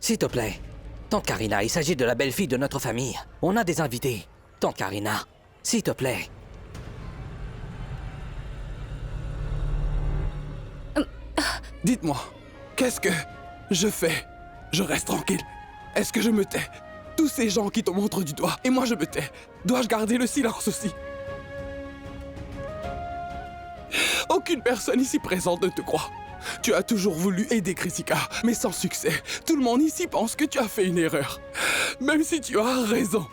S'il te plaît. Tante Karina, il s'agit de la belle-fille de notre famille. On a des invités. Tante Karina, s'il te plaît. Dites-moi, qu'est-ce que je fais? Je reste tranquille. Est-ce que je me tais? Tous ces gens qui te montrent du doigt, et moi je me tais. Dois-je garder le silence aussi? Aucune personne ici présente ne te croit. Tu as toujours voulu aider Kritika, mais sans succès. Tout le monde ici pense que tu as fait une erreur. Même si tu as raison.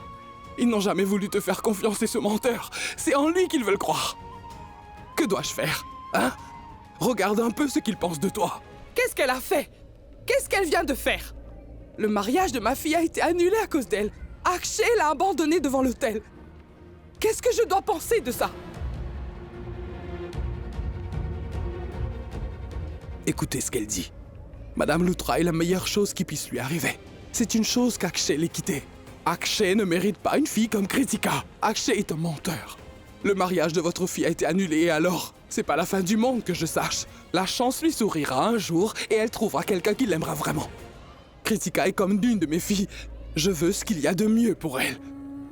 Ils n'ont jamais voulu te faire confiance et ce menteur. C'est en lui qu'ils veulent croire. Que dois-je faire, hein? Regarde un peu ce qu'ils pensent de toi. Qu'est-ce qu'elle a fait? Qu'est-ce qu'elle vient de faire? Le mariage de ma fille a été annulé à cause d'elle. Akshay l'a abandonnée devant l'hôtel. Qu'est-ce que je dois penser de ça? Écoutez ce qu'elle dit. Madame Lutra est la meilleure chose qui puisse lui arriver. C'est une chose qu'Akshay l'ait quittée. Akshay ne mérite pas une fille comme Kritika. Akshay est un menteur. Le mariage de votre fille a été annulé et alors, c'est pas la fin du monde que je sache. La chance lui sourira un jour et elle trouvera quelqu'un qui l'aimera vraiment. Kritika est comme l'une de mes filles. Je veux ce qu'il y a de mieux pour elle.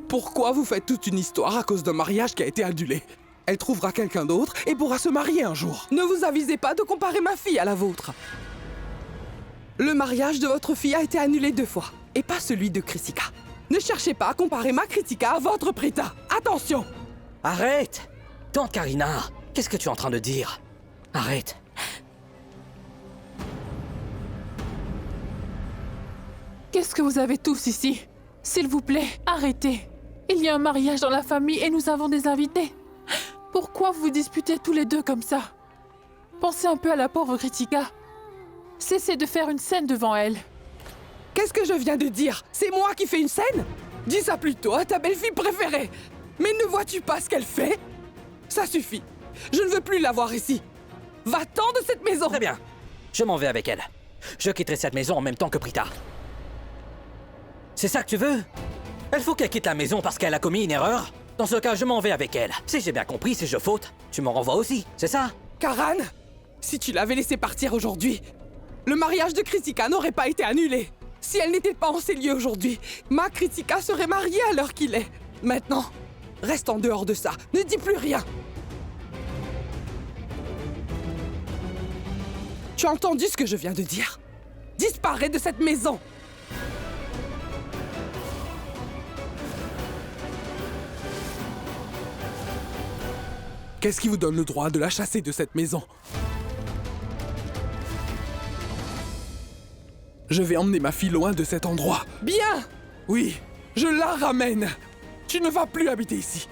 Pourquoi vous faites toute une histoire à cause d'un mariage qui a été annulé? Elle trouvera quelqu'un d'autre et pourra se marier un jour. Ne vous avisez pas de comparer ma fille à la vôtre. Le mariage de votre fille a été annulé 2 fois, et pas celui de Kritika. Ne cherchez pas à comparer ma Kritika à votre Prita. Attention! Arrête! Tante Karina, qu'est-ce que tu es en train de dire? Arrête. Qu'est-ce que vous avez tous ici? S'il vous plaît, arrêtez. Il y a un mariage dans la famille et nous avons des invités. Pourquoi vous vous disputez tous les deux comme ça? Pensez un peu à la pauvre Kritika. Cessez de faire une scène devant elle. Qu'est-ce que je viens de dire? C'est moi qui fais une scène? Dis ça plutôt à ta belle-fille préférée. Mais ne vois-tu pas ce qu'elle fait? Ça suffit. Je ne veux plus la voir ici. Va-t'en de cette maison. Très bien. Je m'en vais avec elle. Je quitterai cette maison en même temps que Prita. C'est ça que tu veux? Il faut qu'elle quitte la maison parce qu'elle a commis une erreur? Dans ce cas, je m'en vais avec elle. Si j'ai bien compris, si je faute, tu m'en renvoies aussi, c'est ça? Karan, si tu l'avais laissé partir aujourd'hui, le mariage de Kritika n'aurait pas été annulé. Si elle n'était pas en ces lieux aujourd'hui, ma Kritika serait mariée à l'heure qu'il est. Maintenant, reste en dehors de ça. Ne dis plus rien. Tu as entendu ce que je viens de dire? Disparais de cette maison. Qu'est-ce qui vous donne le droit de la chasser de cette maison? Je vais emmener ma fille loin de cet endroit. Bien! Oui, je la ramène. Tu ne vas plus habiter ici.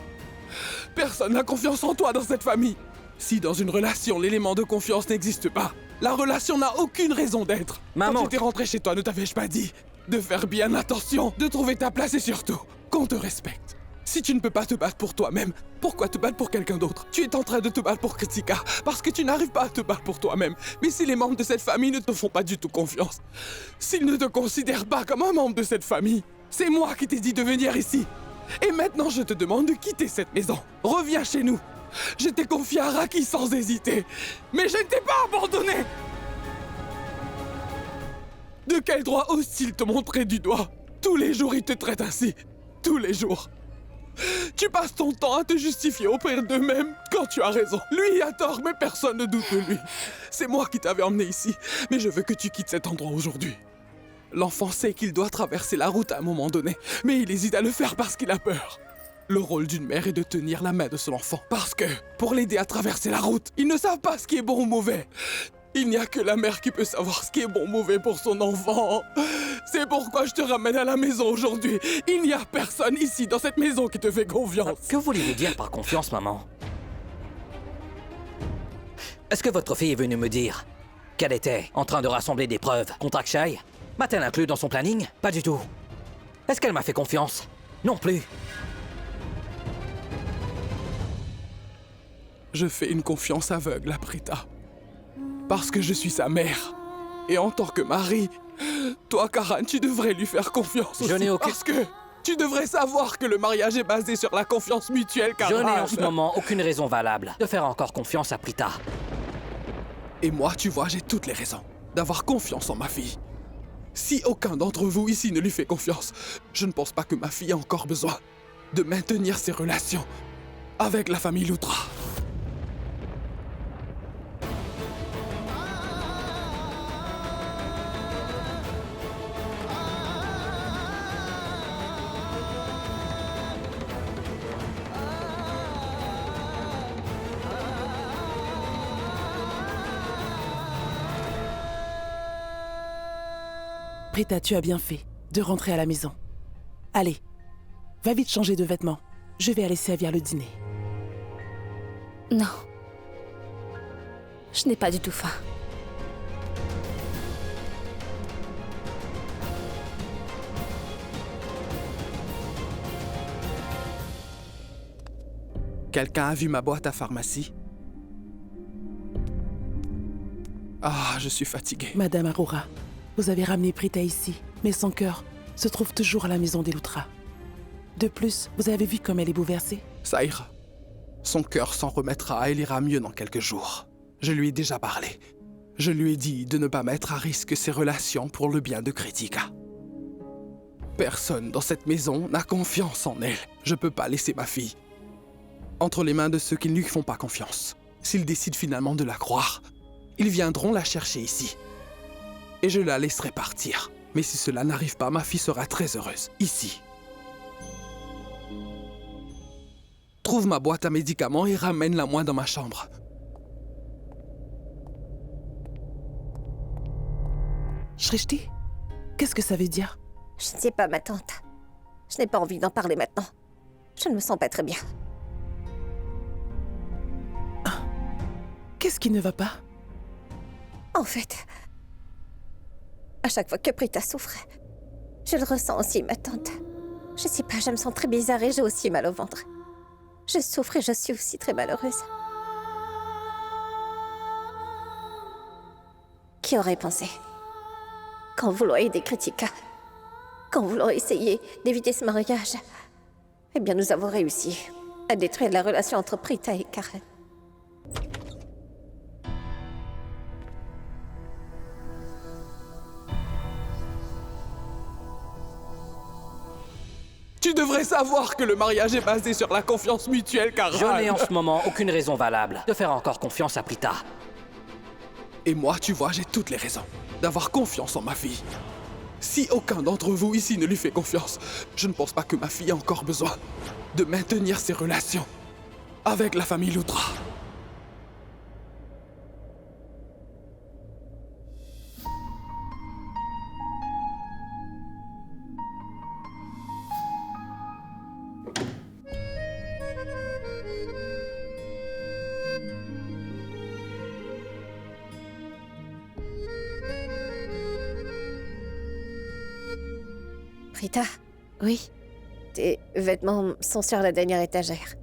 Personne n'a confiance en toi dans cette famille. Si dans une relation, l'élément de confiance n'existe pas, la relation n'a aucune raison d'être. Maman! Quand j'étais rentré chez toi, ne t'avais-je pas dit de faire bien attention, de trouver ta place et surtout, qu'on te respecte? Si tu ne peux pas te battre pour toi-même, pourquoi te battre pour quelqu'un d'autre? Tu es en train de te battre pour Kritika parce que tu n'arrives pas à te battre pour toi-même. Mais si les membres de cette famille ne te font pas du tout confiance, s'ils ne te considèrent pas comme un membre de cette famille, c'est moi qui t'ai dit de venir ici. Et maintenant, je te demande de quitter cette maison. Reviens chez nous. Je t'ai confié à Raki sans hésiter. Mais je ne t'ai pas abandonné. De quel droit ose-t-il te montrer du doigt? Tous les jours, il te traite ainsi. Tous les jours. Tu passes ton temps à te justifier auprès d'eux-mêmes quand tu as raison. Lui a tort, mais personne ne doute de lui. C'est moi qui t'avais emmené ici, mais je veux que tu quittes cet endroit aujourd'hui. L'enfant sait qu'il doit traverser la route à un moment donné, mais il hésite à le faire parce qu'il a peur. Le rôle d'une mère est de tenir la main de son enfant. Parce que, pour l'aider à traverser la route, ils ne savent pas ce qui est bon ou mauvais. Il n'y a que la mère qui peut savoir ce qui est bon ou mauvais pour son enfant. C'est pourquoi je te ramène à la maison aujourd'hui. Il n'y a personne ici dans cette maison qui te fait confiance. Que voulez-vous dire par confiance, maman? Est-ce que votre fille est venue me dire qu'elle était en train de rassembler des preuves contre Akshay? M'a-t-elle inclus dans son planning? Pas du tout. Est-ce qu'elle m'a fait confiance? Non plus. Je fais une confiance aveugle à Prita. Parce que je suis sa mère. Et en tant que mari, toi, Karan, tu devrais lui faire confiance aussi. Je n'ai aucun... Parce que tu devrais savoir que le mariage est basé sur la confiance mutuelle, Karan. Je n'ai en ce moment aucune raison valable de faire encore confiance à Prita. Et moi, tu vois, j'ai toutes les raisons d'avoir confiance en ma fille. Si aucun d'entre vous ici ne lui fait confiance, je ne pense pas que ma fille a encore besoin de maintenir ses relations avec la famille Lutra. Prita, tu as bien fait de rentrer à la maison. Allez, va vite changer de vêtements. Je vais aller servir le dîner. Non. Je n'ai pas du tout faim. Quelqu'un a vu ma boîte à pharmacie? Ah, je suis fatigué. Madame Aurora, vous avez ramené Prita ici, mais son cœur se trouve toujours à la maison des Lutra. De plus, vous avez vu comme elle est bouleversée? Ça ira. Son cœur s'en remettra et elle ira mieux dans quelques jours. Je lui ai déjà parlé. Je lui ai dit de ne pas mettre à risque ses relations pour le bien de Kritika. Personne dans cette maison n'a confiance en elle. Je peux pas laisser ma fille entre les mains de ceux qui ne lui font pas confiance. S'ils décident finalement de la croire, ils viendront la chercher ici. Et je la laisserai partir. Mais si cela n'arrive pas, ma fille sera très heureuse, ici. Trouve ma boîte à médicaments et ramène-la-moi dans ma chambre. Shrishti, qu'est-ce que ça veut dire? Je ne sais pas, ma tante. Je n'ai pas envie d'en parler maintenant. Je ne me sens pas très bien. Qu'est-ce qui ne va pas? En fait, à chaque fois que Prita souffre, je le ressens aussi, ma tante. Je sais pas, je me sens très bizarre et j'ai aussi mal au ventre. Je souffre et je suis aussi très malheureuse. Qui aurait pensé qu'en voulant aider Kritika, qu'en voulant essayer d'éviter ce mariage, eh bien nous avons réussi à détruire la relation entre Prita et Karen. Tu devrais savoir que le mariage est basé sur la confiance mutuelle, car... Je n'ai en ce moment aucune raison valable de faire encore confiance à Prita. Et moi, tu vois, j'ai toutes les raisons d'avoir confiance en ma fille. Si aucun d'entre vous ici ne lui fait confiance, je ne pense pas que ma fille a encore besoin de maintenir ses relations avec la famille Lutra. Prita, oui. Tes vêtements sont sur la dernière étagère.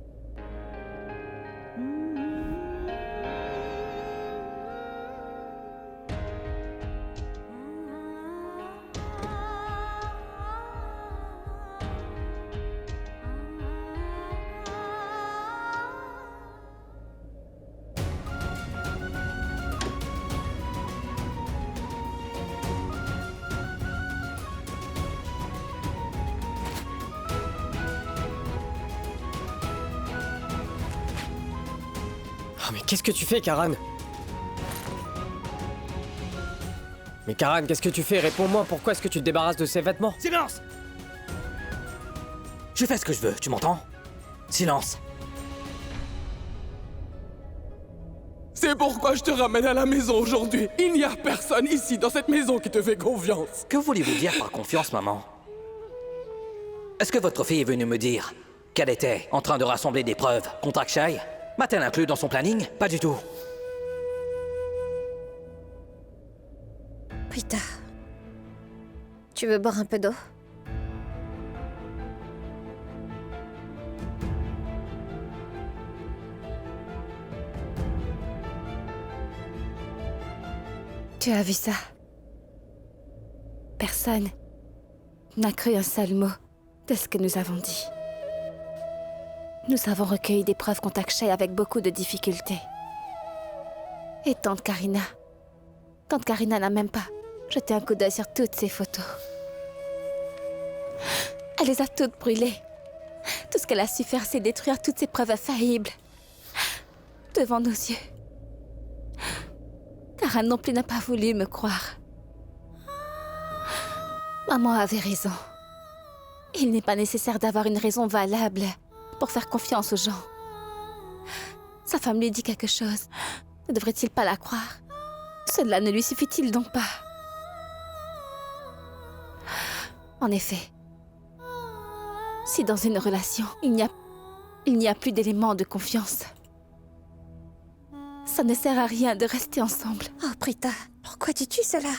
Ah mais qu'est-ce que tu fais, Karan? Mais Karan, qu'est-ce que tu fais? Réponds-moi, pourquoi est-ce que tu te débarrasses de ces vêtements? Silence! Je fais ce que je veux, tu m'entends? Silence! C'est pourquoi je te ramène à la maison aujourd'hui. Il n'y a personne ici dans cette maison qui te fait confiance. Que voulez-vous dire par confiance, maman? Est-ce que votre fille est venue me dire qu'elle était en train de rassembler des preuves contre Akshay? M'a-t-elle inclus dans son planning? Pas du tout. Prita, tu veux boire un peu d'eau? Tu as vu ça? Personne n'a cru un seul mot de ce que nous avons dit. Nous avons recueilli des preuves contre Akshay avec beaucoup de difficultés. Et Tante Karina n'a même pas jeté un coup d'œil sur toutes ces photos. Elle les a toutes brûlées. Tout ce qu'elle a su faire, c'est détruire toutes ces preuves infaillibles. Devant nos yeux. Karan non plus n'a pas voulu me croire. Maman avait raison. Il n'est pas nécessaire d'avoir une raison valable pour faire confiance aux gens. Sa femme lui dit quelque chose. Ne devrait-il pas la croire? Cela ne lui suffit-il donc pas? En effet, si dans une relation, il n'y a plus d'éléments de confiance, ça ne sert à rien de rester ensemble. Oh, Prita, pourquoi dis-tu cela?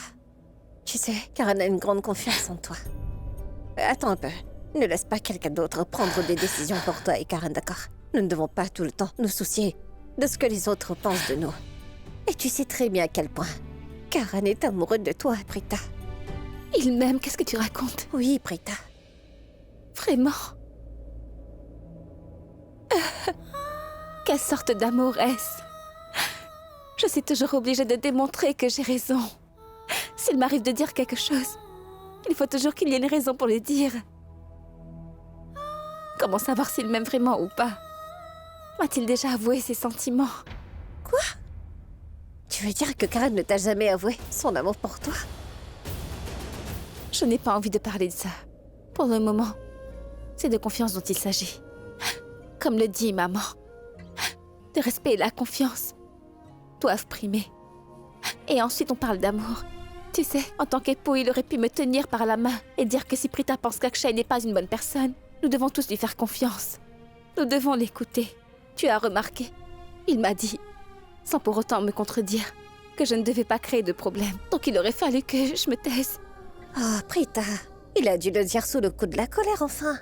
Tu sais, Karan a une grande confiance en toi. Attends un peu. Ne laisse pas quelqu'un d'autre prendre des décisions pour toi et Karan, d'accord? Nous ne devons pas tout le temps nous soucier de ce que les autres pensent de nous. Et tu sais très bien à quel point Karan est amoureux de toi, Prita. Il m'aime, qu'est-ce que tu racontes? Oui, Prita. Vraiment? Quelle sorte d'amour est-ce? Je suis toujours obligée de démontrer que j'ai raison. S'il m'arrive de dire quelque chose, il faut toujours qu'il y ait une raison pour le dire. Comment savoir s'il m'aime vraiment ou pas? M'a-t-il déjà avoué ses sentiments? Quoi? Tu veux dire que Karan ne t'a jamais avoué son amour pour toi? Je n'ai pas envie de parler de ça. Pour le moment, c'est de confiance dont il s'agit. Comme le dit maman, le respect et la confiance doivent primer. Et ensuite on parle d'amour. Tu sais, en tant qu'époux, il aurait pu me tenir par la main et dire que si Prita pense qu'Akshay n'est pas une bonne personne, nous devons tous lui faire confiance. Nous devons l'écouter. Tu as remarqué? Il m'a dit, sans pour autant me contredire, que je ne devais pas créer de problème. Donc il aurait fallu que je me taise. Oh, Prita, il a dû le dire sous le coup de la colère, enfin.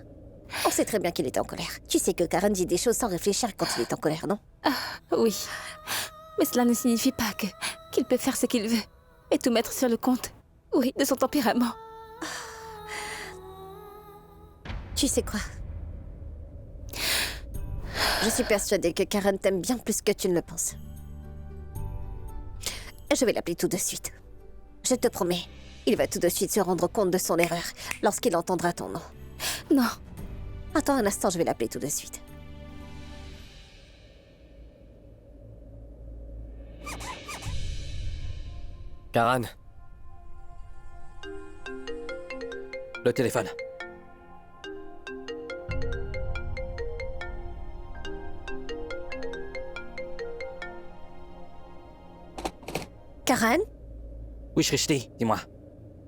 On sait très bien qu'il est en colère. Tu sais que Karan dit des choses sans réfléchir quand il est en colère, non? Oui. Mais cela ne signifie pas qu'il peut faire ce qu'il veut et tout mettre sur le compte, oui, de son tempérament. Tu sais quoi? Je suis persuadée que Karan t'aime bien plus que tu ne le penses. Je vais l'appeler tout de suite. Je te promets, il va tout de suite se rendre compte de son erreur lorsqu'il entendra ton nom. Non. Attends un instant, je vais l'appeler tout de suite. Karan, Le téléphone. Karan? Oui, Shrishti, dis-moi.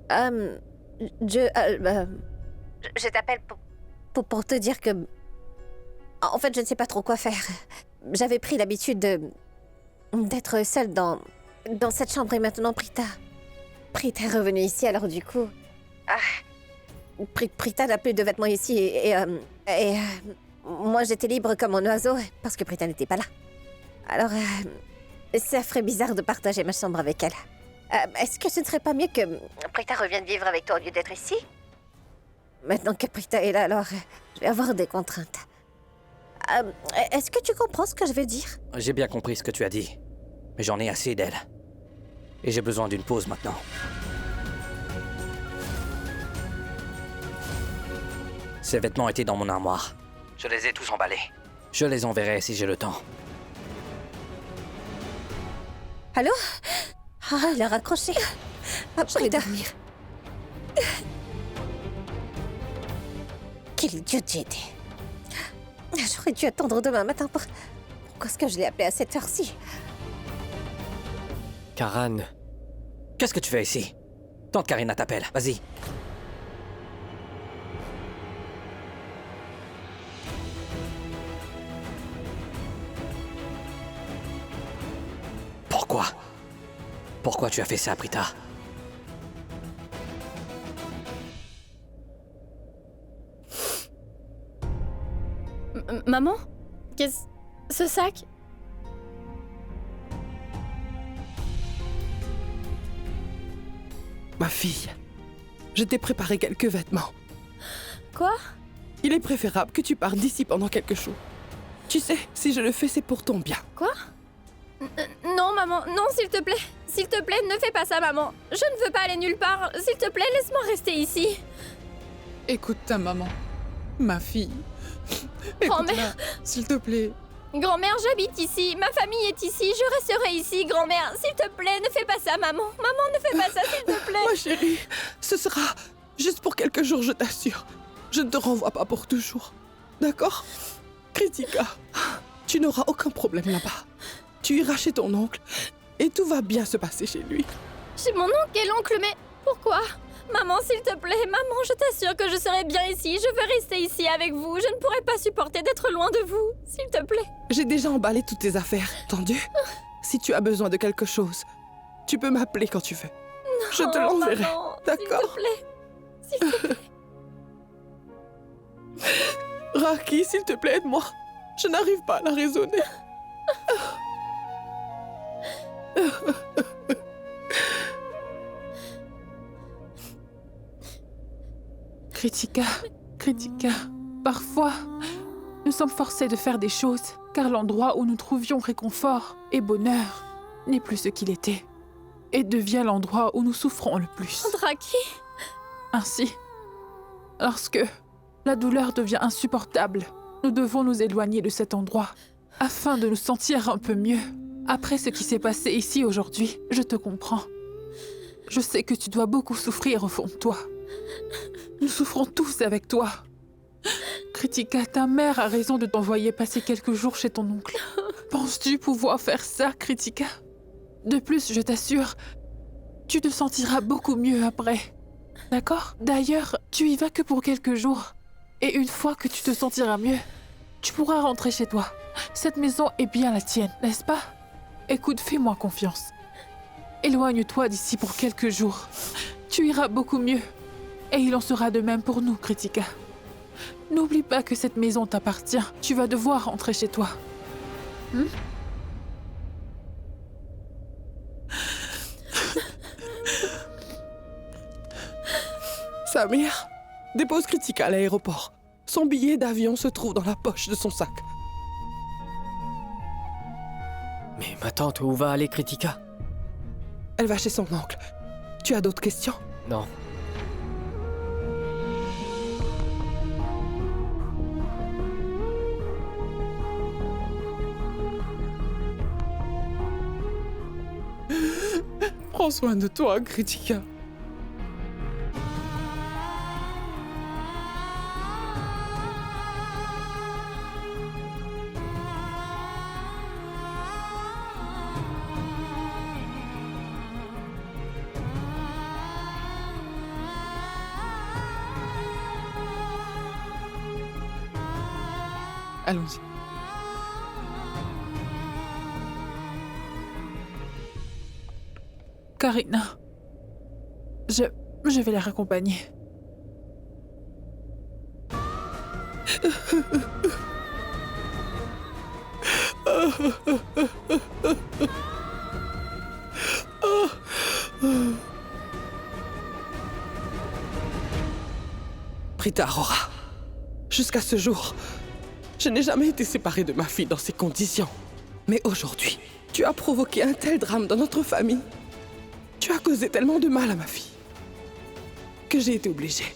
Je t'appelle pour te dire que... En fait, je ne sais pas trop quoi faire. J'avais pris l'habitude d'être seule dans cette chambre et maintenant Prita est revenue ici, alors du coup... Prita n'a plus de vêtements ici et moi j'étais libre comme un oiseau parce que Prita n'était pas là. Alors, ça ferait bizarre de partager ma chambre avec elle. Est-ce que ce ne serait pas mieux que Prita revienne vivre avec toi au lieu d'être ici? Maintenant que Prita est là, alors je vais avoir des contraintes. Est-ce que tu comprends ce que je veux dire? J'ai bien compris ce que tu as dit. Mais j'en ai assez d'elle. Et j'ai besoin d'une pause maintenant. Ces vêtements étaient dans mon armoire. Je les ai tous emballés. Je les enverrai si j'ai le temps. Allô? Elle a raccroché. Je vais Prita. dormir. Quel idiot j'ai été. J'aurais dû attendre demain matin pour... Pourquoi est-ce que je l'ai appelé à cette heure-ci? Karan, Qu'est-ce que tu fais ici? Tante Karina t'appelle. Vas-y. Pourquoi? Pourquoi tu as fait ça, Prita? Maman? Qu'est-ce... Ce sac? Ma fille, je t'ai préparé quelques vêtements. Quoi? Il est préférable que tu partes d'ici pendant quelques jours. Tu sais, si je le fais, c'est pour ton bien. Non, maman! maman, non, s'il te plaît. S'il te plaît, ne fais pas ça, maman. Je ne veux pas aller nulle part. S'il te plaît, laisse-moi rester ici. Écoute ta maman, ma fille. Grand-mère. S'il te plaît. Grand-mère, j'habite ici. Ma famille est ici. Je resterai ici, grand-mère. S'il te plaît, ne fais pas ça, maman. Maman, ne fais pas ça, s'il te plaît. Ma chérie, ce sera juste pour quelques jours, je t'assure. Je ne te renvoie pas pour toujours. D'accord? Kritika, tu n'auras aucun problème là-bas. Tu iras chez ton oncle et tout va bien se passer chez lui. Chez mon oncle et l'oncle, mais pourquoi? Maman, s'il te plaît, maman, je t'assure que je serai bien ici. Je veux rester ici avec vous. Je ne pourrai pas supporter d'être loin de vous. S'il te plaît. J'ai déjà emballé toutes tes affaires, entendu? Si tu as besoin de quelque chose, tu peux m'appeler quand tu veux. Je te l'enverrai, maman, d'accord? S'il te plaît. Raki, s'il te plaît, aide-moi. Je n'arrive pas à la raisonner. Kritika, parfois, nous sommes forcés de faire des choses, car l'endroit où nous trouvions réconfort et bonheur n'est plus ce qu'il était, et devient l'endroit où nous souffrons le plus. Draki. Ainsi, lorsque la douleur devient insupportable, nous devons nous éloigner de cet endroit, afin de nous sentir un peu mieux. Après ce qui s'est passé ici aujourd'hui, je te comprends. Je sais que tu dois beaucoup souffrir au fond de toi. Nous souffrons tous avec toi. Kritika, ta mère a raison de t'envoyer passer quelques jours chez ton oncle. Penses-tu pouvoir faire ça, Kritika? De plus, je t'assure, tu te sentiras beaucoup mieux après. D'accord? D'ailleurs, tu y vas que pour quelques jours. Et une fois que tu te sentiras mieux, tu pourras rentrer chez toi. Cette maison est bien la tienne, n'est-ce pas? Écoute, fais-moi confiance. Éloigne-toi d'ici pour quelques jours. Tu iras beaucoup mieux. Et il en sera de même pour nous, Kritika. N'oublie pas que cette maison t'appartient. Tu vas devoir rentrer chez toi. Samir, dépose Kritika à l'aéroport. Son billet d'avion se trouve dans la poche de son sac. Mais ma tante, où va aller Kritika? Elle va chez son oncle. Tu as d'autres questions? Non. Prends soin de toi, Kritika. Allons-y. Karina, je vais la raccompagner. Prita Aurora, jusqu'à ce jour, je n'ai jamais été séparée de ma fille dans ces conditions. Mais aujourd'hui, tu as provoqué un tel drame dans notre famille. Tu as causé tellement de mal à ma fille que j'ai été obligée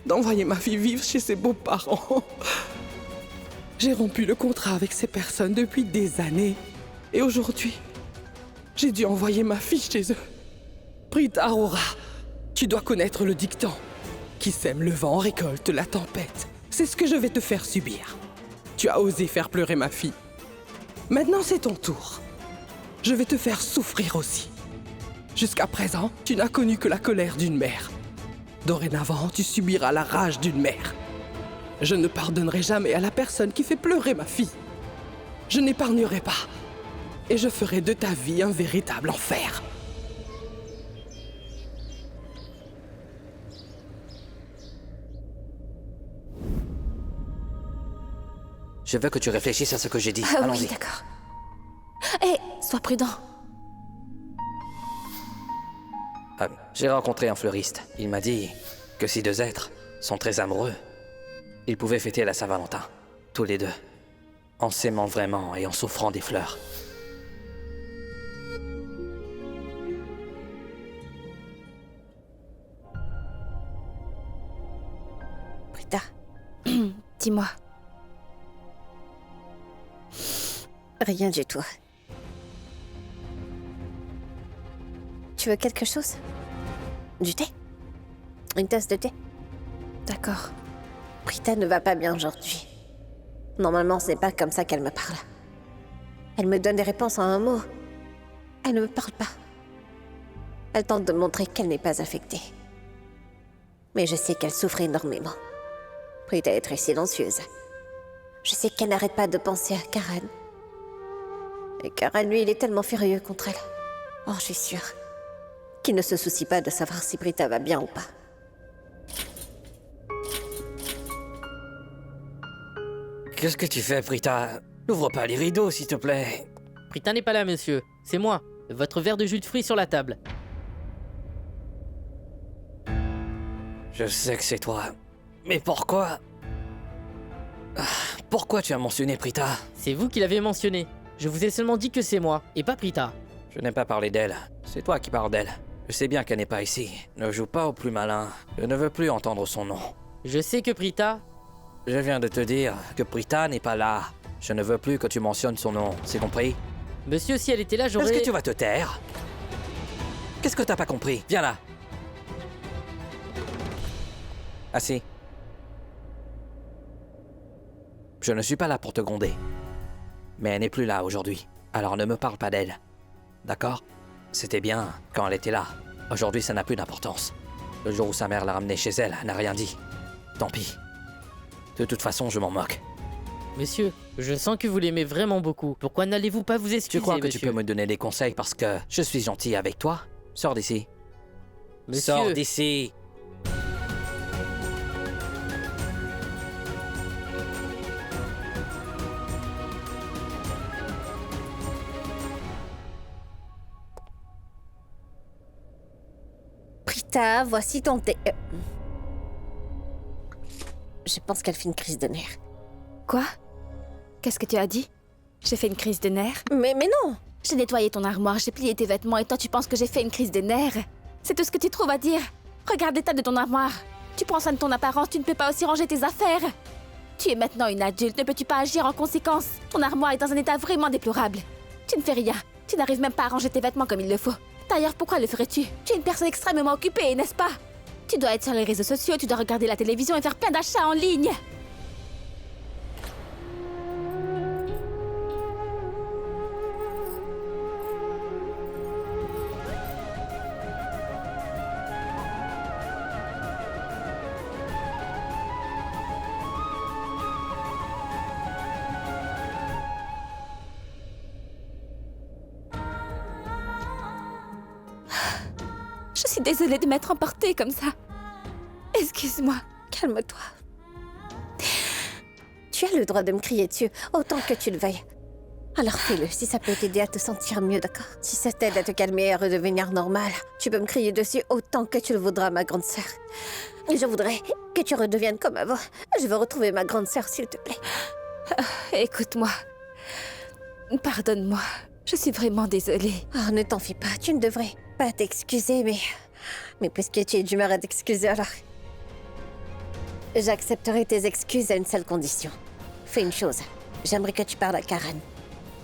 d'envoyer ma fille vivre chez ses beaux-parents. J'ai rompu le contrat avec ces personnes depuis des années. Et aujourd'hui, j'ai dû envoyer ma fille chez eux. Prita Aurora, tu dois connaître le dicton. Qui sème le vent récolte la tempête. C'est ce que je vais te faire subir. Tu as osé faire pleurer ma fille. Maintenant, c'est ton tour. Je vais te faire souffrir aussi. Jusqu'à présent, tu n'as connu que la colère d'une mère. Dorénavant, tu subiras la rage d'une mère. Je ne pardonnerai jamais à la personne qui fait pleurer ma fille. Je n'épargnerai pas. Et je ferai de ta vie un véritable enfer. Je veux que tu réfléchisses à ce que j'ai dit. Ah oui, Allons-y. d'accord. Hé, sois prudent. J'ai rencontré un fleuriste. Il m'a dit que si deux êtres sont très amoureux, ils pouvaient fêter la Saint-Valentin, tous les deux, en s'aimant vraiment et en s'offrant des fleurs. Dis-moi. Rien du tout. Tu veux quelque chose? Du thé? Une tasse de thé? D'accord. Prita ne va pas bien aujourd'hui. Normalement, ce n'est pas comme ça qu'elle me parle. Elle me donne des réponses en un mot. Elle ne me parle pas. Elle tente de montrer qu'elle n'est pas affectée. Mais je sais qu'elle souffre énormément. Prita est très silencieuse. Je sais qu'elle n'arrête pas de penser à Karen. Et Karen, lui, il est tellement furieux contre elle. Oh, je suis sûre qu'il ne se soucie pas de savoir si Prita va bien ou pas. Qu'est-ce que tu fais, Prita? N'ouvre pas les rideaux, s'il te plaît. Prita n'est pas là, monsieur. C'est moi. Votre verre de jus de fruits sur la table. Je sais que c'est toi. Mais pourquoi? Pourquoi tu as mentionné Prita? C'est vous qui l'avez mentionné. Je vous ai seulement dit que c'est moi, et pas Prita. Je n'ai pas parlé d'elle. C'est toi qui parles d'elle. Je sais bien qu'elle n'est pas ici. Ne joue pas au plus malin. Je ne veux plus entendre son nom. Je sais que Prita... Je viens de te dire que Prita n'est pas là. Je ne veux plus que tu mentionnes son nom. C'est compris? Monsieur, si elle était là, j'aurais... Est-ce que tu vas te taire? Qu'est-ce que t'as pas compris? Viens là. Assis. Je ne suis pas là pour te gronder. Mais elle n'est plus là aujourd'hui. Alors ne me parle pas d'elle. D'accord? C'était bien quand elle était là. Aujourd'hui, ça n'a plus d'importance. Le jour où sa mère l'a ramenée chez elle, elle n'a rien dit. Tant pis. De toute façon, je m'en moque. Monsieur, je sens que vous l'aimez vraiment beaucoup. Pourquoi n'allez-vous pas vous excuser, Tu crois que monsieur? tu peux me donner des conseils parce que je suis gentil avec toi? Sors d'ici. Monsieur... Sors d'ici. Prita, voici ton thé. Je pense qu'elle fait une crise de nerfs. Quoi? Qu'est-ce que tu as dit? J'ai fait une crise de nerfs? Mais non! J'ai nettoyé ton armoire, j'ai plié tes vêtements et toi tu penses que j'ai fait une crise de nerfs? C'est tout ce que tu trouves à dire? Regarde l'état de ton armoire. Tu prends soin de ton apparence, tu ne peux pas aussi ranger tes affaires. Tu es maintenant une adulte, ne peux-tu pas agir en conséquence? Ton armoire est dans un état vraiment déplorable. Tu ne fais rien, tu n'arrives même pas à ranger tes vêtements comme il le faut. D'ailleurs, pourquoi le ferais-tu? Tu es une personne extrêmement occupée, n'est-ce pas? Tu dois être sur les réseaux sociaux, tu dois regarder la télévision et faire plein d'achats en ligne. Je suis désolée de m'être emportée comme ça. Excuse-moi. Calme-toi. Tu as le droit de me crier dessus, autant que tu le veuilles. Alors fais-le, si ça peut t'aider à te sentir mieux, d'accord? Si ça t'aide à te calmer et à redevenir normal, tu peux me crier dessus autant que tu le voudras, ma grande sœur. Et je voudrais que tu redeviennes comme avant. Je veux retrouver ma grande sœur, s'il te plaît. Écoute-moi. Pardonne-moi. Je suis vraiment désolée. Oh, ne t'en fais pas, tu ne devrais pas t'excuser, mais puisque tu es d'humeur à t'excuser, alors... J'accepterai tes excuses à une seule condition. Fais une chose, j'aimerais que tu parles à Karen.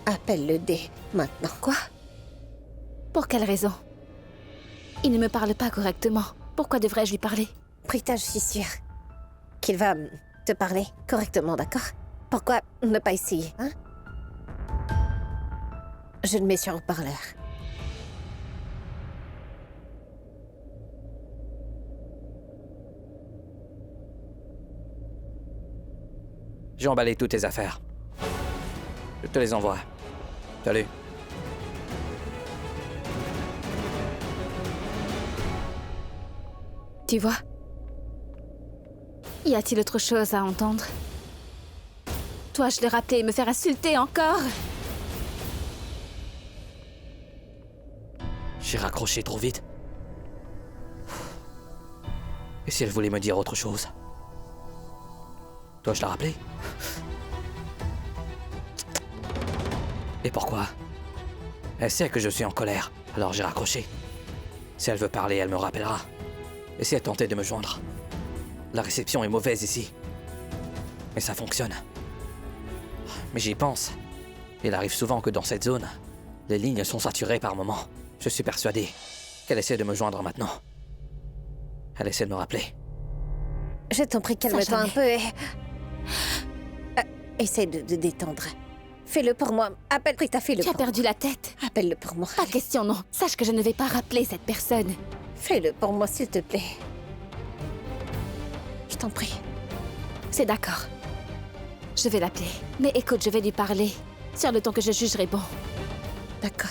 Appelle-le dès maintenant. Quoi? Pour quelle raison? Il ne me parle pas correctement. Pourquoi devrais-je lui parler? Prita, je suis sûre qu'il va te parler correctement, d'accord? Pourquoi ne pas essayer, hein? Je le mets sur haut-parleur. J'ai emballé toutes tes affaires. Je te les envoie. Salut. Tu vois? Y a-t-il autre chose à entendre? Dois-je le rappeler et me faire insulter encore? J'ai raccroché trop vite. Et si elle voulait me dire autre chose? Dois-je la rappeler? Et pourquoi? Elle sait que je suis en colère, alors j'ai raccroché. Si elle veut parler, elle me rappellera. Et si elle tentait de me joindre? La réception est mauvaise ici. Mais ça fonctionne. Mais j'y pense. Il arrive souvent que dans cette zone, les lignes sont saturées par moments. Je suis persuadé qu'elle essaie de me joindre maintenant. Elle essaie de me rappeler. Je t'en prie, calme-toi un peu et... essaye de détendre. Fais-le pour moi. Appelle Prita, fais-le Tu as pour moi. perdu la tête. Appelle-le pour moi. Pas question, non. Sache que je ne vais pas rappeler cette personne. Fais-le pour moi, s'il te plaît. Je t'en prie. C'est d'accord. Je vais l'appeler. Mais écoute, je vais lui parler. Sur le ton que je jugerai bon. D'accord.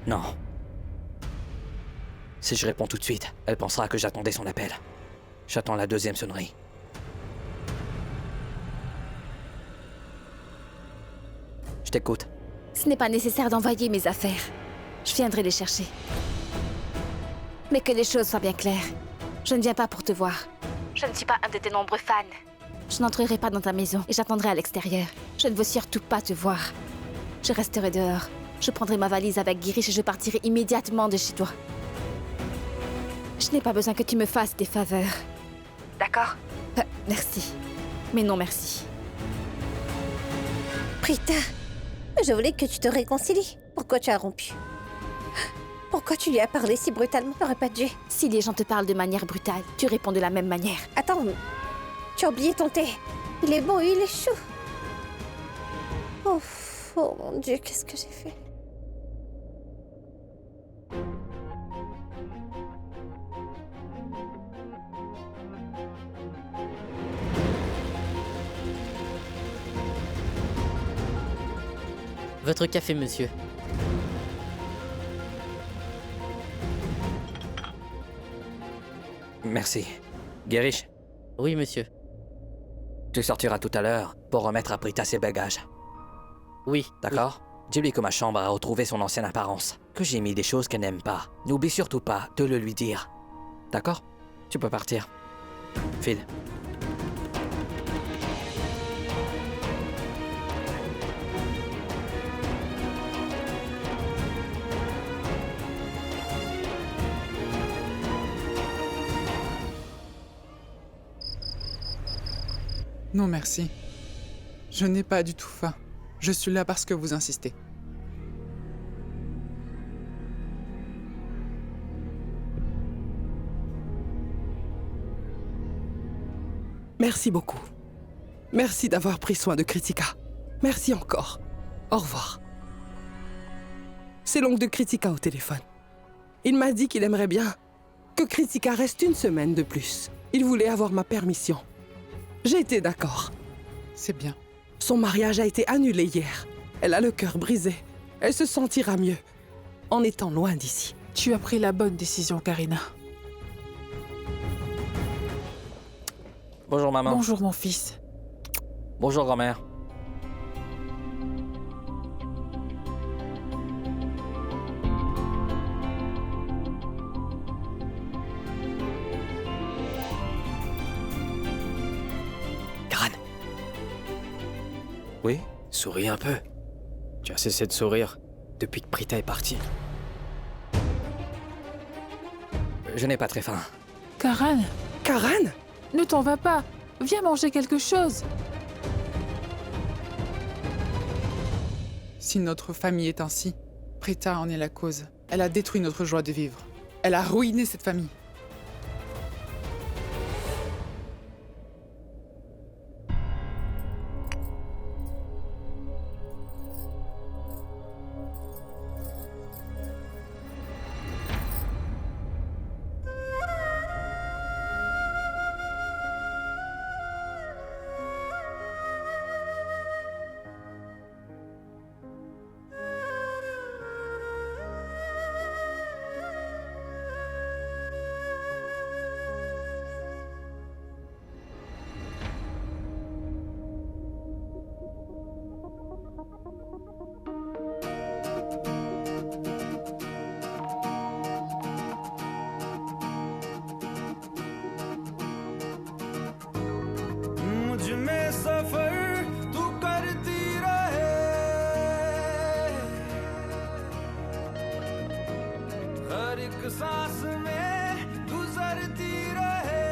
Non. Si je réponds tout de suite, elle pensera que j'attendais son appel. J'attends la deuxième sonnerie. Je t'écoute. Ce n'est pas nécessaire d'envoyer mes affaires. Je viendrai les chercher. Mais que les choses soient bien claires. Je ne viens pas pour te voir. Je ne suis pas un de tes nombreux fans. Je n'entrerai pas dans ta maison et j'attendrai à l'extérieur. Je ne veux surtout pas te voir. Je resterai dehors. Je prendrai ma valise avec Girish et je partirai immédiatement de chez toi. Je n'ai pas besoin que tu me fasses des faveurs. D'accord? Merci. Mais non merci. Prita, je voulais que tu te réconcilies. Pourquoi tu as rompu? Pourquoi tu lui as parlé si brutalement? T'aurais pas dû. Si les gens te parlent de manière brutale, tu réponds de la même manière. Attends, tu as oublié ton thé. Il est bon et il est chaud. Oh mon Dieu, qu'est-ce que j'ai fait? Votre café, monsieur. Merci. Girish, Oui, monsieur. tu sortiras tout à l'heure pour remettre à Prita ses bagages. Oui. D'accord? Dis-lui que ma chambre a retrouvé son ancienne apparence. Que j'ai mis des choses qu'elle n'aime pas. N'oublie surtout pas de le lui dire. D'accord? Tu peux partir. File. Non, merci. Je n'ai pas du tout faim. Je suis là parce que vous insistez. Merci beaucoup. Merci d'avoir pris soin de Kritika. Merci encore. Au revoir. C'est l'oncle de Kritika au téléphone. Il m'a dit qu'il aimerait bien que Kritika reste une semaine de plus. Il voulait avoir ma permission. J'ai été d'accord. C'est bien. Son mariage a été annulé hier. Elle a le cœur brisé. Elle se sentira mieux en étant loin d'ici. Tu as pris la bonne décision, Karina. Bonjour maman. Bonjour, mon fils. Bonjour grand-mère. Karan, Oui? souris un peu. Tu as cessé de sourire depuis que Prita est partie. Je n'ai pas très faim. Karan, Karan? ne t'en va pas. Viens manger quelque chose. Si notre famille est ainsi, Prita en est la cause. Elle a détruit notre joie de vivre. Elle a ruiné cette famille. सांस में गुजरती रहे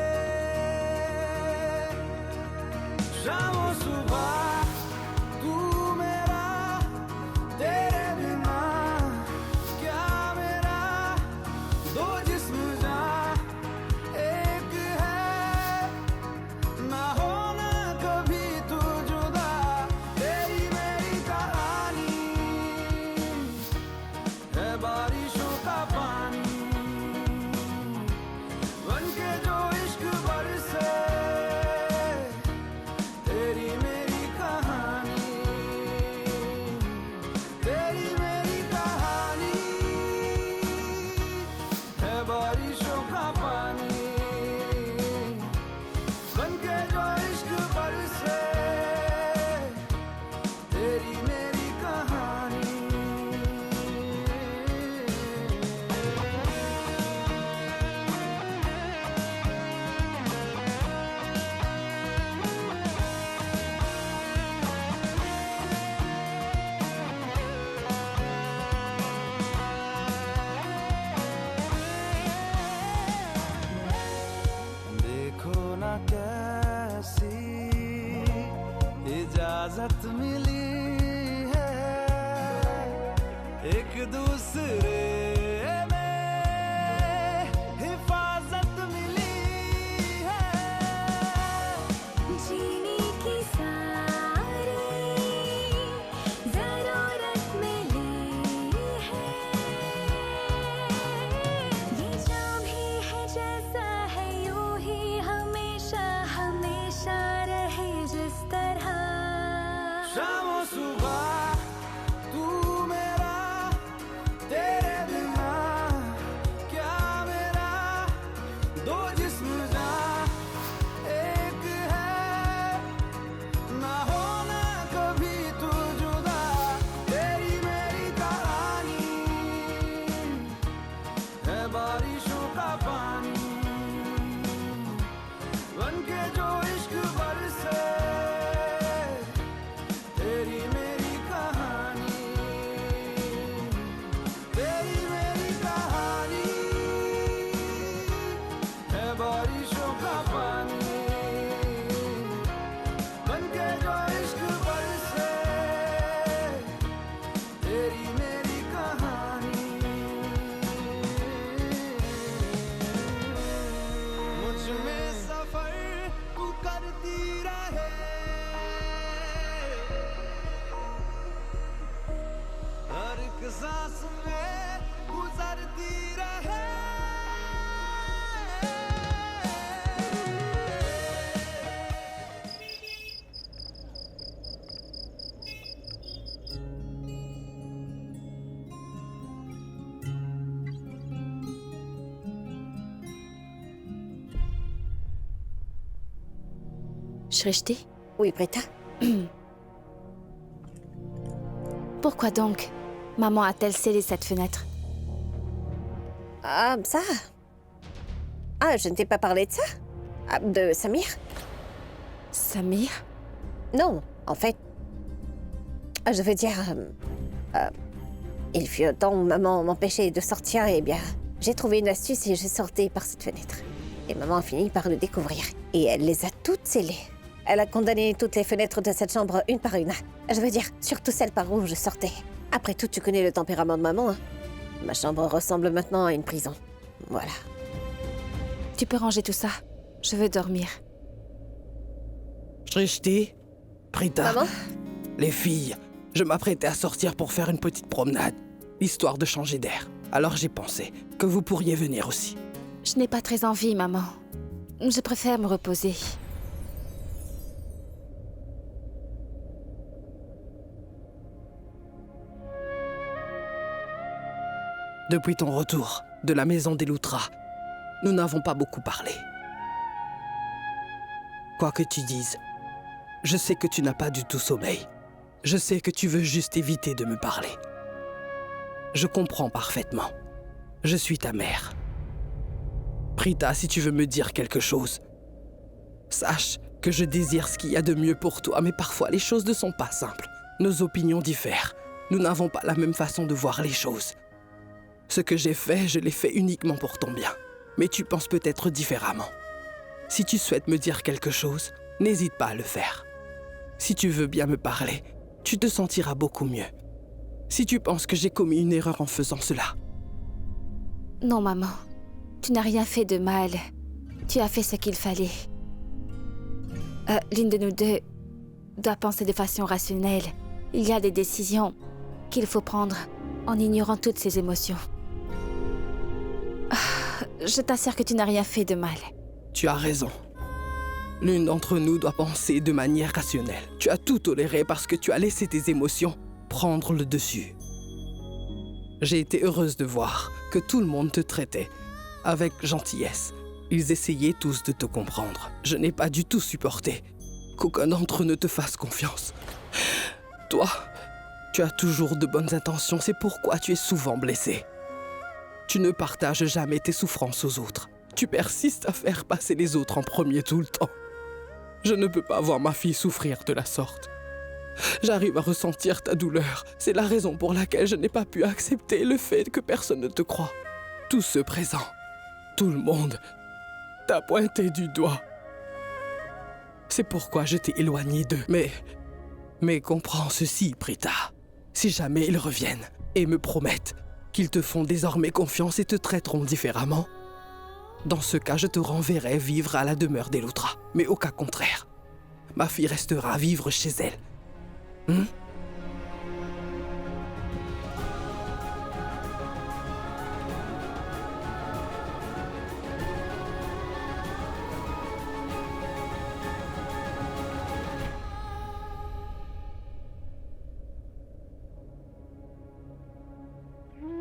इजाजत मिली है एक दूसरे में हिफाजत मिली है जीने की सारी जरूरत मिली है ये जो भी है जैसा है यूं ही हमेशा हमेशा रहे जिस तरह शामो सुबह तू मेरा तेरे बिना क्या मेरा दो जिस्म जा एक है ना होना कभी तू जुदा तेरी मेरी कहानी है बारिशों का पानी बनके जो इश्क बरसे तेरी मेरी कहानी है बारिशों का पानी बनके जो इश्क बरसे तेरी मेरी कहानी मुझ में सफर तू करती रहे हर एक सांस में गुजरती रहे Shrishti, Oui, Prita. pourquoi donc maman a-t-elle scellé cette fenêtre? Ah, ça. Ah, je ne t'ai pas parlé de ça. Ah, de Samir? Samir? Non, en fait. Je veux dire. Il fut un temps où maman m'empêchait de sortir et bien. J'ai trouvé une astuce et je sortais par cette fenêtre. Et maman a fini par le découvrir. Et elle les a toutes scellées. Elle a condamné toutes les fenêtres de cette chambre une par une. Je veux dire, surtout celle par où je sortais. Après tout, tu connais le tempérament de maman, hein. Ma chambre ressemble maintenant à une prison. Voilà. Tu peux ranger tout ça. Je veux dormir. Shrishti, Prita, Maman? les filles, je m'apprêtais à sortir pour faire une petite promenade, histoire de changer d'air. Alors j'ai pensé que vous pourriez venir aussi. Je n'ai pas très envie, maman. Je préfère me reposer. Depuis ton retour de la maison des Loutras, nous n'avons pas beaucoup parlé. Quoi que tu dises, je sais que tu n'as pas du tout sommeil. Je sais que tu veux juste éviter de me parler. Je comprends parfaitement. Je suis ta mère. Prita, si tu veux me dire quelque chose, sache que je désire ce qu'il y a de mieux pour toi, mais parfois les choses ne sont pas simples. Nos opinions diffèrent. Nous n'avons pas la même façon de voir les choses. Ce que j'ai fait, je l'ai fait uniquement pour ton bien. Mais tu penses peut-être différemment. Si tu souhaites me dire quelque chose, n'hésite pas à le faire. Si tu veux bien me parler, tu te sentiras beaucoup mieux. Si tu penses que j'ai commis une erreur en faisant cela. Non, maman. Tu n'as rien fait de mal. Tu as fait ce qu'il fallait. L'une de nous deux doit penser de façon rationnelle. Il y a des décisions qu'il faut prendre en ignorant toutes ses émotions. Je t'assure que tu n'as rien fait de mal. Tu as raison. L'une d'entre nous doit penser de manière rationnelle. Tu as tout toléré parce que tu as laissé tes émotions prendre le dessus. J'ai été heureuse de voir que tout le monde te traitait avec gentillesse. Ils essayaient tous de te comprendre. Je n'ai pas du tout supporté qu'aucun d'entre eux ne te fasse confiance. Toi, tu as toujours de bonnes intentions, c'est pourquoi tu es souvent blessé. Tu ne partages jamais tes souffrances aux autres. Tu persistes à faire passer les autres en premier tout le temps. Je ne peux pas voir ma fille souffrir de la sorte. J'arrive à ressentir ta douleur. C'est la raison pour laquelle je n'ai pas pu accepter le fait que personne ne te croit. Tous ceux présents, tout le monde, t'a pointé du doigt. C'est pourquoi je t'ai éloigné d'eux. Mais comprends ceci, Prita. Si jamais ils reviennent et me promettent qu'ils te font désormais confiance et te traiteront différemment, dans ce cas, je te renverrai vivre à la demeure d'Eloutra. Mais au cas contraire, ma fille restera vivre chez elle.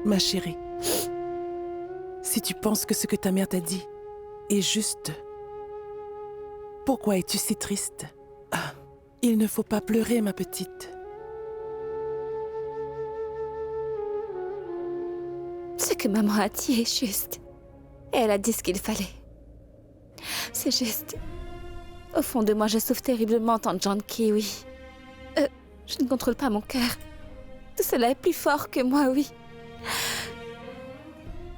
Ma chérie, si tu penses que ce que ta mère t'a dit est juste, pourquoi es-tu si triste? Ah, il ne faut pas pleurer, ma petite. Ce que maman a dit est juste. Et elle a dit ce qu'il fallait. C'est juste. Au fond de moi, je souffre terriblement en tant que Janki, oui. Je ne contrôle pas mon cœur. Tout cela est plus fort que moi, oui.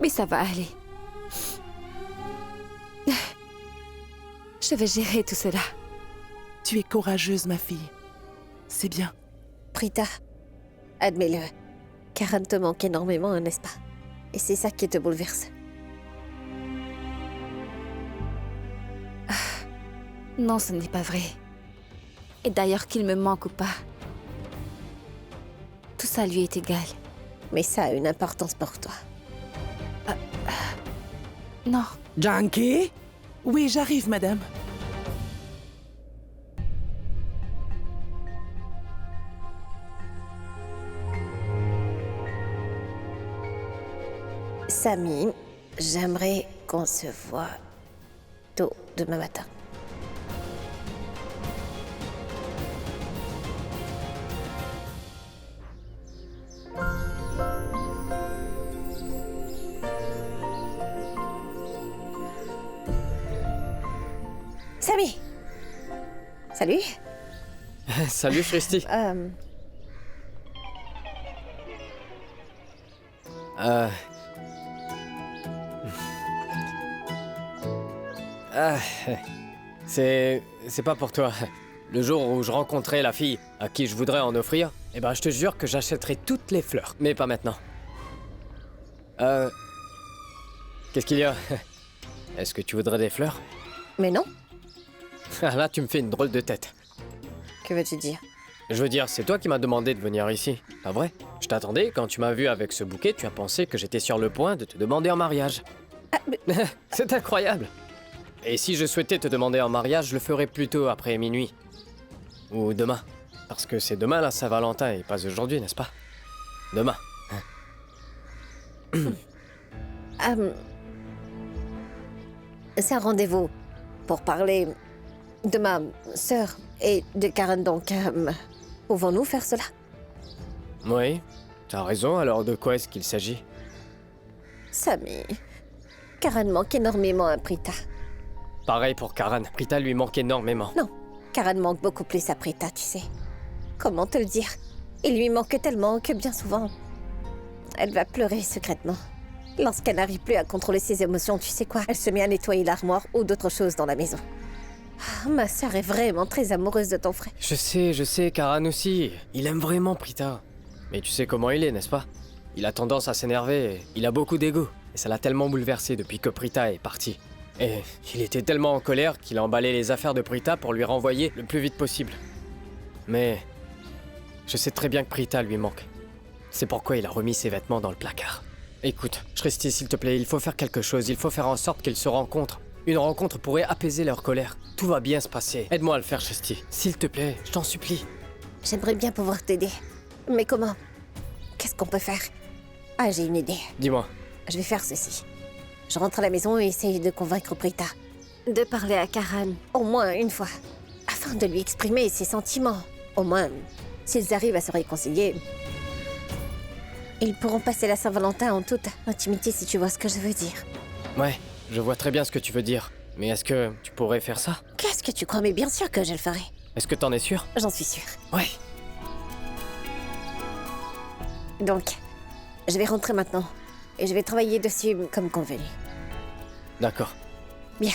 Mais ça va aller. Je vais gérer tout cela. Tu es courageuse, ma fille. C'est bien. Prita, admets-le. Karan te manque énormément, n'est-ce pas? Et c'est ça qui te bouleverse. Non, ce n'est pas vrai. Et d'ailleurs, qu'il me manque ou pas, tout ça lui est égal. Mais ça a une importance pour toi. Non. Janki? Oui, j'arrive, madame. Sami, j'aimerais qu'on se voit tôt demain matin. Sami! Salut! Salut, Shristi. C'est pas pour toi. Le jour où je rencontrerai la fille à qui je voudrais en offrir, eh ben je te jure que j'achèterai toutes les fleurs. Mais pas maintenant. Qu'est-ce qu'il y a? Est-ce que tu voudrais des fleurs? Mais non. Ah, là, tu me fais une drôle de tête. Que veux-tu dire? Je veux dire, c'est toi qui m'as demandé de venir ici, pas vrai? Je t'attendais, quand tu m'as vu avec ce bouquet, tu as pensé que j'étais sur le point de te demander en mariage. Ah, mais... C'est incroyable! Et si je souhaitais te demander en mariage, je le ferais plutôt après minuit. Ou demain. Parce que c'est demain la Saint-Valentin et pas aujourd'hui, n'est-ce pas? Demain. C'est un rendez-vous pour parler de ma sœur et de Karen, donc pouvons-nous faire cela? Oui, t'as raison, alors de quoi est-ce qu'il s'agit? Sami, Karen manque énormément à Prita. Pareil pour Karan, Prita lui manque énormément. Non, Karen manque beaucoup plus à Prita, tu sais. Comment te le dire? Il lui manque tellement que bien souvent, elle va pleurer secrètement. Lorsqu'elle n'arrive plus à contrôler ses émotions, tu sais quoi? Elle se met à nettoyer l'armoire ou d'autres choses dans la maison. Ma sœur est vraiment très amoureuse de ton frère. Je sais, Karan aussi. Il aime vraiment Prita. Mais tu sais comment il est, n'est-ce pas? Il a tendance à s'énerver, et il a beaucoup d'ego. Et ça l'a tellement bouleversé depuis que Prita est parti. Et il était tellement en colère qu'il a emballé les affaires de Prita pour lui renvoyer le plus vite possible. Mais je sais très bien que Prita lui manque. C'est pourquoi il a remis ses vêtements dans le placard. Écoute, Shresti, s'il te plaît, il faut faire quelque chose. Il faut faire en sorte qu'ils se rencontrent. Une rencontre pourrait apaiser leur colère. Tout va bien se passer. Aide-moi à le faire, Shresti. S'il te plaît, je t'en supplie. J'aimerais bien pouvoir t'aider. Mais comment? Qu'est-ce qu'on peut faire? Ah, j'ai une idée. Dis-moi. Je vais faire ceci. Je rentre à la maison et essaye de convaincre Prita de parler à Karan, au moins une fois, afin de lui exprimer ses sentiments. Au moins, s'ils arrivent à se réconcilier, ils pourront passer la Saint-Valentin en toute intimité, si tu vois ce que je veux dire. Ouais, je vois très bien ce que tu veux dire. Mais est-ce que tu pourrais faire ça? Qu'est-ce que tu crois? Mais bien sûr que je le ferai. Est-ce que t'en es sûr? J'en suis sûre. Ouais. Donc, je vais rentrer maintenant. Et je vais travailler dessus comme convenu. D'accord. Bien.